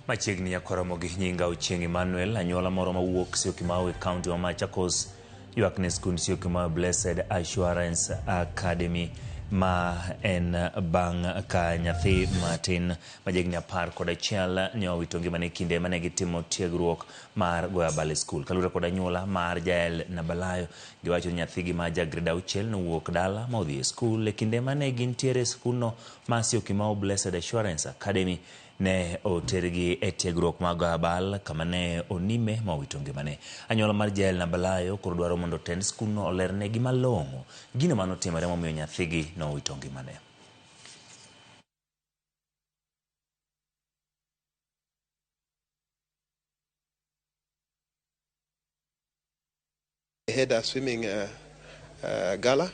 Machiegni ya Koromogi nyinga Ochieng Emmanuel anyuola moro mawuok Syokimau e kaunti ma Machakos ywak ne skund Syokimau Blessed Assurance Academy ma en bang' ka nyathi matin machiegni 11 ne owito ngimane kinde mane gitimo tiegruok mar goyo abal e skul. Kaluwore kod anyuola mar Jael Nabalayo, giwacho ni nyathigi ma ja grade 6 nowuok dala ma odhi e skul e kinde mane gintiere e skulno ma Syokimau Blessed Assurance Academy ne otergi e tiegruok mag abal kama ne onime ma owito ngimane. Anyuola mar Jael Nabalayo koro dwaro mondo tend skulno olernegi malong'o gino manotimore momiyo nyathigi no owito ngimane. We had a swimming gala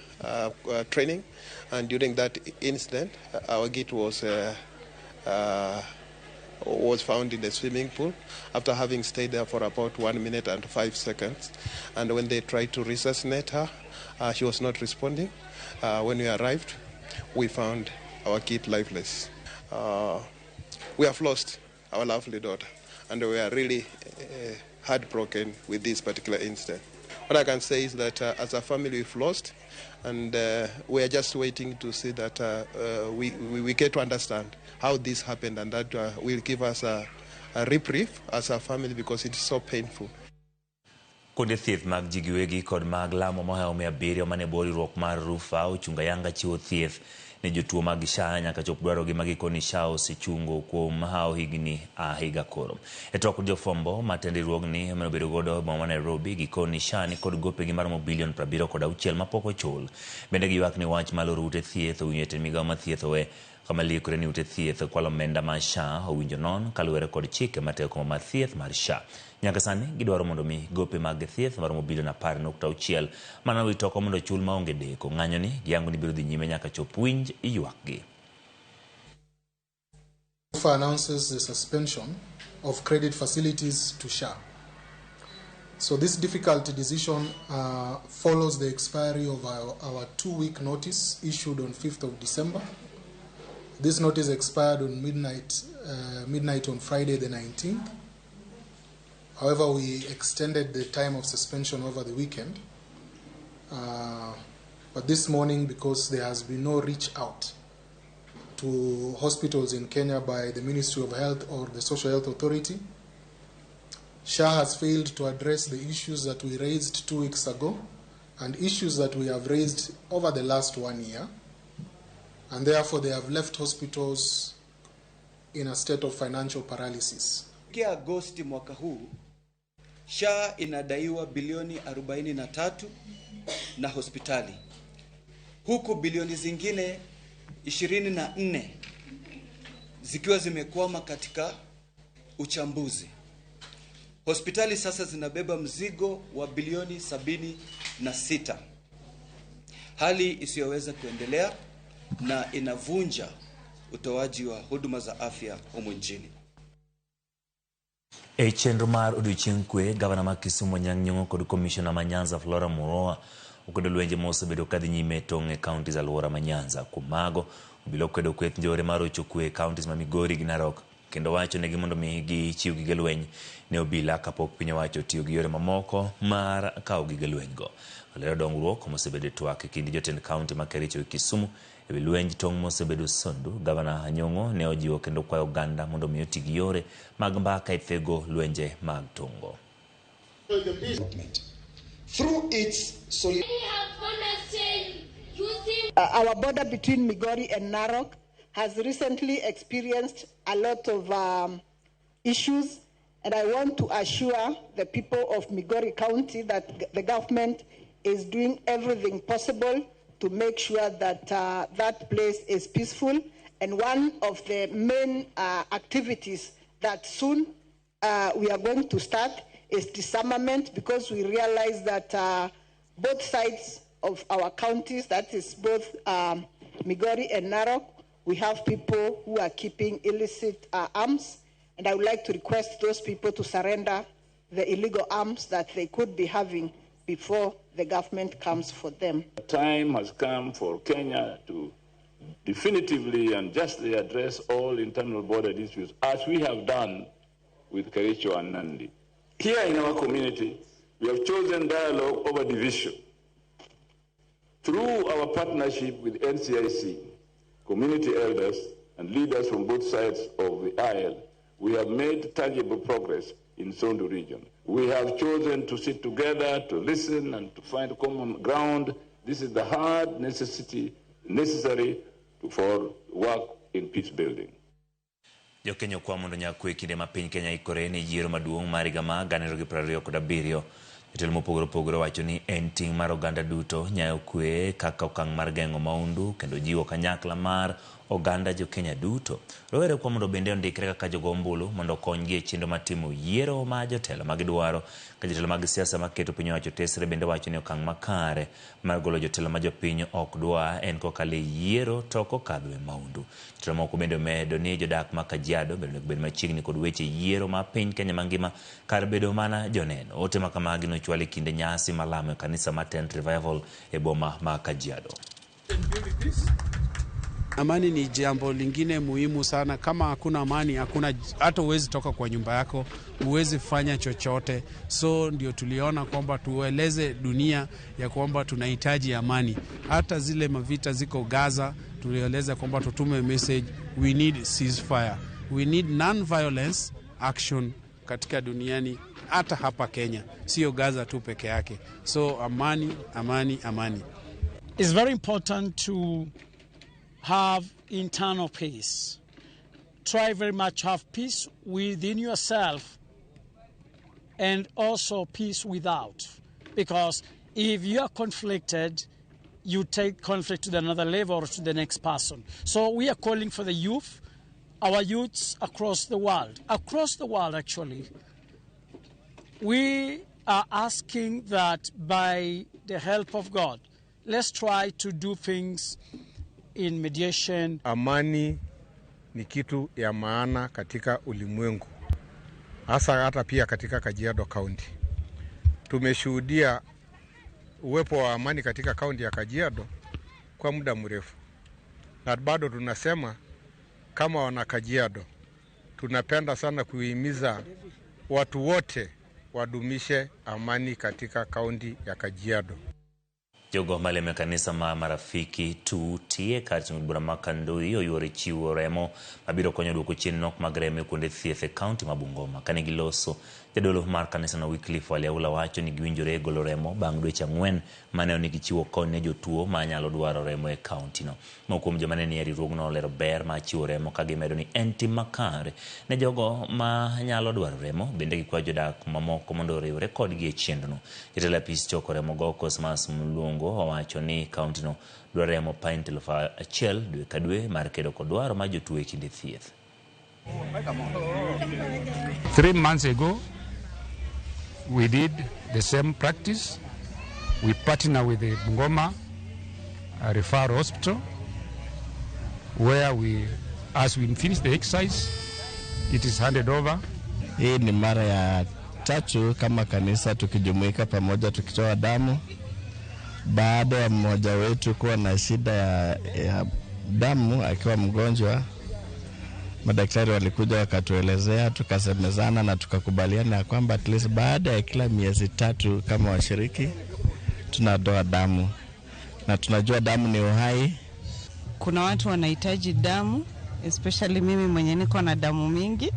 training, and during that incident, our gate was found in the swimming pool after having stayed there for about 1 minute and 5 seconds. And when they tried to resuscitate her, she was not responding. When we arrived, we found our kid lifeless. We have lost our lovely daughter, and we are really heartbroken with this particular incident. What I can say is that as a family we've lost, and we are just waiting to see that we get to understand how this happened, and that will give us a reprieve as a family because it's so painful. Kuonde thieth mag ji giwegi kod mag lamo mohewo 700 mane bor riwruok mar Rufa ochunga yanga chiwo thieth ne jotuo mag SHA nyaka chop dwarogi magikoni SHA osechungo kuom hao higni higa koro. E tok jofwambo matend riwruogni manobedo godo boma Nairobi gikoni SHA ni kod gopegi maromo bilion 76 mapok ochul. Bende giywak ni wach maloro ute thieth owinjo jatend migawo ma thieth owe kama liekore ni ute thieth kwalo omenda ma SHA owinjo non kaluwore kod chike mateko mar thieth mar SHA. Nyaka sani gidwaro mondo mi gope mag thieth maromo bilion 10.6 mana witoko mondo chul maonge deko. Ng'anyo ni giyango ni biro dhi nyime nyaka chop winj ywakgi. RUFA announces the suspension of credit facilities to SHA. So this difficult decision follows the expiry of our 2-week notice issued on 5th of December. This notice expired on midnight on Friday the 19th. However, we extended the time of suspension over the weekend. But this morning, because there has been no reach out to hospitals in Kenya by the Ministry of Health or the Social Health Authority, SHA has failed to address the issues that we raised 2 weeks ago and issues that we have raised over the last 1 year. And therefore, they have left hospitals in a state of financial paralysis. Kia Agosti mwaka huu, SHA inadaiwa bilioni 43 na hospitali, huku bilioni zingine 24 zikiwa zimekwama katika uchambuzi. Hospitali sasa zinabeba mzigo wa bilioni 76, hali isiyoweza kuendelea na inavunja utoaji wa huduma za afya humu nchini. E chenro mar odiochieng' kwe, gavana ma Kisumu Anyang' Nyong'o kod komishona ma Nyanza Flora Muroa okwedo lwenje mosebedo kadhi nyime tong' e kaunti za Alwora ma Nyanza. Kuom mago, obila okwedo kweth njore mar rocho kwe e kauntis ma Migori gi Narok, kendo wacho negi mondo mi gichiw gige lweny ne obila kapok piny owacho tiyo gi yore mamoko mar kawo gige lweny go. Olero dongruok mosebedo e twak e kind jotend kaunti ma Kericho e Kisumu e wi lwenj tong' mosebedo sondu. Gavana Nyong'o ne ojiwo kendo kwayo oganda mondo mi oti gi yore mag mbaka e thego lwenje mag tong'go. Through its our border between Migori and Narok has recently experienced a lot of issues, and I want to assure the people of Migori County that the government is doing everything possible to make sure that that place is peaceful. And one of the main activities that soon we are going to start is disarmament, because we realize that both sides of our counties, that is both Migori and Narok, we have people who are keeping illicit arms, and I would like to request those people to surrender the illegal arms that they could be having before the government comes for them. The time has come for Kenya to definitively and justly address all internal border issues, as we have done with Kericho and Nandi. Here in our community, we have chosen dialogue over division. Through our partnership with NCIC, community elders, and leaders from both sides of the aisle, we have made tangible progress in Sondu region. We have chosen to sit together, to listen, and to find common ground. This is the hard necessary for work in peace building. Jokenya kwa mondo nyakwe kinde ma piny Kenya ikore ne yiero maduong' mar higa ma 2027. Jotelo mopogore wacho ni en ting' mar oganda duto nyayo kwe kaka okang' mar geng'o maundu kendo jiwo kanyakla mar oganda jokenya duto. Rowere kwa mondo bende ondikre kaka jogo ombulu mondo konygi e chenro matimo yiero ma jotelo magidwaro. Ka jotelo mag siasa maketo piny owacho tesre bende wacho ni okang' makare mar golo jotelo ma jopiny ok dwa en kokalo e yiero to kokadho e maundu. Jotelo moko bende omedo ni jodak ma Kajiado bende machiegni kod weche yiero ma piny Kenya mangima kar bedo mana joneno. Ote ma kamagi nochwal e kinde nyasi malamo e kanisa ma Tent Revival e boma ma Kajiado. Amani ni jambo lingine muhimu sana. Kama hakuna amani, hakuna hata uwezi toka kwa nyumba yako, uwezi fanya chochote. So ndio tuliona kwamba tueleze dunia ya kwamba tunahitaji amani. Hata zile mavita ziko Gaza, tulieleza kwamba tutume message, we need ceasefire. We need non-violence action katika duniani, hata hapa Kenya. Sio Gaza tu peke yake. So amani, amani, amani. It's very important to have internal peace. Try very much to have peace within yourself and also peace without. Because if you are conflicted, you take conflict to another level or to the next person. So we are calling for the youth, our youths across the world actually. We are asking that by the help of God, let's try to do things in mediation. Amani ni kitu ya maana katika ulimwengu, hata pia katika Kajiado County. Tumeshuhudia uwepo wa amani katika kaunti ya Kajiado kwa muda mrefu, na bado tunasema kama wana Kajiado tunapenda sana kuhimiza watu wote wadumishe amani katika kaunti ya Kajiado. Jogo maleme kanisa ma marafiki tutie kati mbura makando iyo yore chiwo remo mabiro konyo duoko chien nok magreme kuonde thieth e kaunti ma Bungoma. Kane giloso jadolo mar kanisa na Wycliffe Waliaula wacho ni giwinjore golo remo bang' dweche 4 mane oni gichiwo kony ne jotuo ma nyalo dwaro remo e kaunti no. Moko kuom joma ne ni riwruogno olero ber ma chiwo remo ka gimedo ni en tim makare ne jogo ma nyalo dwaro remo, bende gikwayo jodak mamoko mondo oriwre kodgi e chenrono. Jatelo apis choko remo go Cosmas Mulungo owacho ni kaunti no dwaro remo pint 1,000 dwe ka dwe mar kedo kod dwaro ma jotuo e kinde thieth. 3 months ago, we did the same practice. We partner with the Bungoma Referral Hospital, where as we finish the exercise, it is handed over. Hii ni mara ya 3 kama kanisa tukijumuika pamoja tukitoa damu. Baada ya mmoja wetu kuwa na shida ya damu akiwa mgonjwa, madaktari walikuja wakatuelezea, tukasemezana na tukakubaliana ya kwamba at least baada ya kila miezi 3 kama washiriki tunatoa damu, na tunajua damu ni uhai. Kuna watu wanahitaji damu, especially mimi mwenye niko na damu mingi.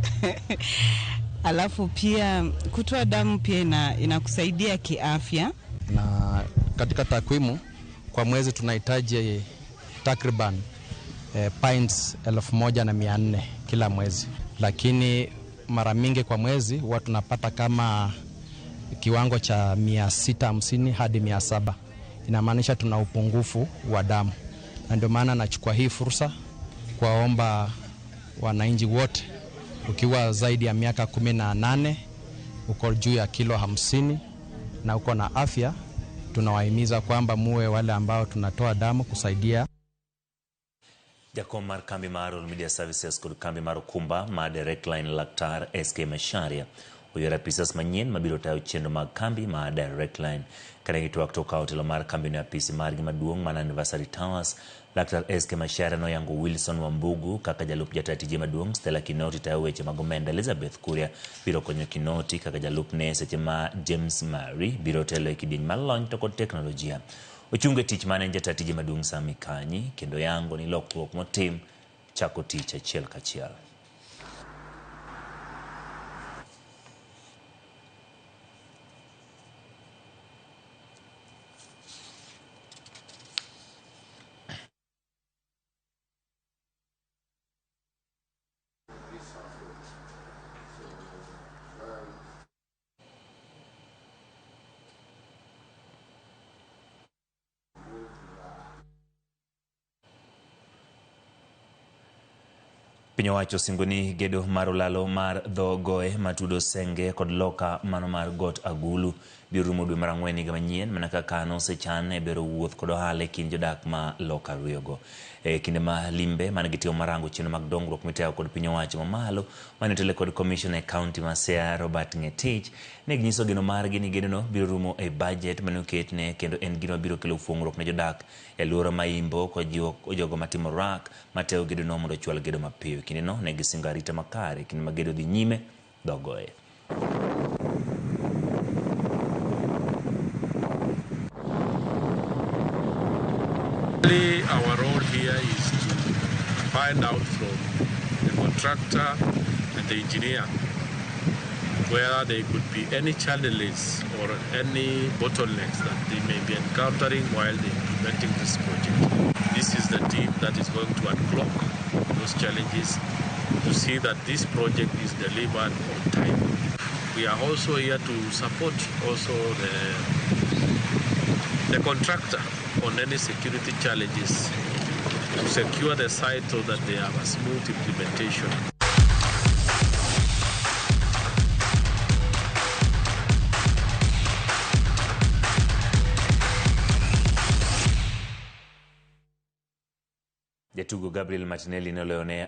Alafu pia kutoa damu pia inakusaidia kiafya. Na katika takwimu kwa mwezi tunahitaji takriban pints 1,400 kila mwezi, lakini mara mingi kwa mwezi huwa tunapata kama kiwango cha 650 hadi 700. Inamaanisha tuna upungufu wa damu, na ndio maana nachukua hii fursa kuwaomba wananchi wote, ukiwa zaidi ya miaka 18, uko juu ya kilo 50 na uko na afya, tunawahimiza kwamba muwe wale ambao tunatoa damu kusaidia. Jakom mar kambi mar Media Services kod kambi mar Kumba ma Direct Line Laktar SK Macharia oyera pisas manyien mabiro tayo chenro mag kambi ma Direct Line. Kane gitwak toka hotelo mar kambi no apisi margi maduong' man Anniversary Towers Laktar Eske Mashara noyango Wilson Wambugu kaka jalup jatije maduong', Stella Kinoti tayo weche mag omenda, Elizabeth Kuria biro konyo Kinoti kaka jalup ne seche ma James Mary biro telo e kidieny mar lony to kod teknolojia. Ochunge tich mane jatije maduong' Sami Kanyi kendo yango ni lokruok motim chako tich achiel kachiel. Piny owacho singoni gedo mar olalo mar dho goe matudo Senge kod loka mano mar Got Agulu biro rumo dwe mar Ang'wen higa manyien mana kaka nosechan e bero wuoth kod ohala e kind jodak ma loka ariyogo. E kinde ma limbe mane gitimo marango chenro mag dongruok miteo kod piny owacho mamalo mane otele kod commissioner e kaunti ma Siaya Robert Ngetich ne ginyiso geno margi ni gedono biro rumo e budget mane oketne kendo en gino biro kelo fuong'ruok ne jodak e alwora ma Imbo kod jogo matimo rak mateo gedono mondo ochwal gedo mapiyo. Kinde no ne gisingo arita makare kinde ma gedo dhi nyime dhogoe. Our role here is to find out from the contractor and the engineer whether there could be any challenges or any bottlenecks that they may be encountering while they're implementing this project. This is the team that is going to unblock those challenges to see that this project is delivered on time. We are also here to support also the contractor on any security challenges to secure the site so that they have a smooth implementation. Jatugo Gabriel Martinelli nolone